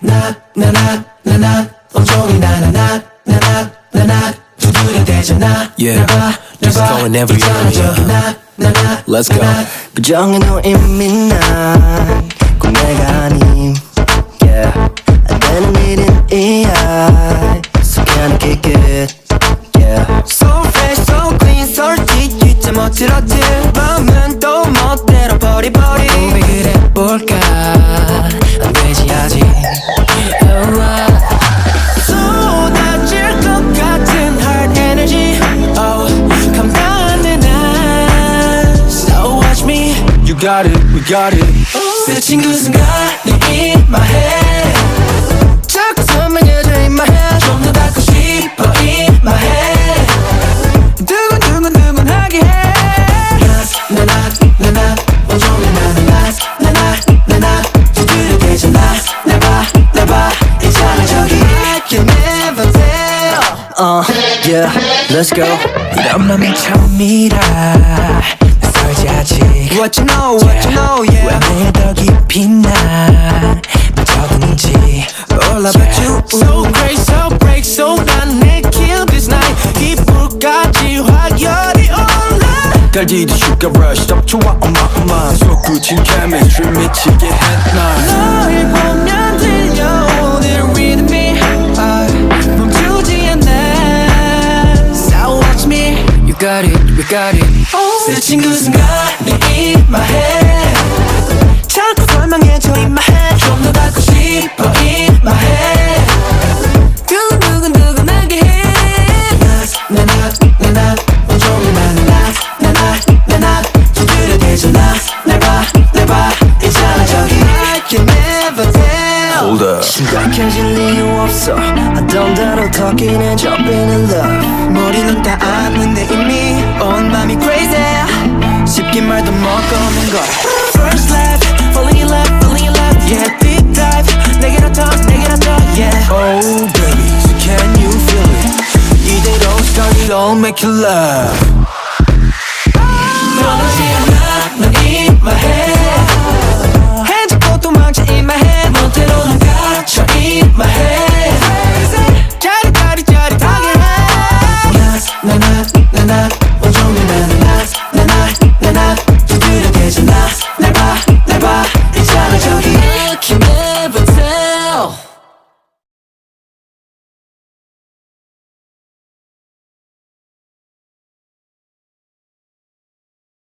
나나나나나 온종일 나나나나나나 두드려 대잖아. Yeah, just going every area. Let's go. 부정해 놓인 난 꼭 내가 아님. Yeah, 안 되는 일은 이야. So can I kick it? Yeah. So fresh, so clean, 솔직히 이제 멋지러지. 마음은 또 멋대로 버리버리. 왜 그래 볼까? 안 되지 아직. 쏟아질 것 같은 hard energy. Oh, 감당하는 난. So watch me. You got it, we got it. 스친 그 순간이 in my head. 자꾸 선명해져 in my head. 좀 더 닿고 싶어 in my head. 두근두근두근하게 해. 나나나나 온종일 나나나나나나 두드려 대잖아. 날 봐 있잖아 저기. I can never tell. Yeah, let's go. 이런 맘이 처음이라 낯설지 아직. What you know, yeah. 왜 더 깊이 난 빠져드는지. All about you. So great, so break, so 난내 kill this night. 이불까지 화열이 올라. 달디디 sugar rush 딱 좋아 어마어마 솟구친 chemistry 미치게 했나. 너를 보면 들려오는 rhythm이 멈추지 않아. So watch me. You got it, we got it. 스친 그 순간이 in my head. 자꾸 설명해줘 in my head. 좀 더 닿고 싶어 in my head. 두근두근두근하게 해. 나나나나 온종일 나나나나나 두드려 대잖아. 날 봐 있잖아 저기. I can never tell. Hold up. 심각해질 이유 없어. 하던 대로 talking and jumping in love. 머리는 다 아는데 이미 온 맘이 crazy. 쉽게 말도 못 꺼낸 걸. First lap, falling in love, yeah. Deep dive, 내게로 더, yeah. Oh baby, so can you feel it? 이대로 start it all, make you love.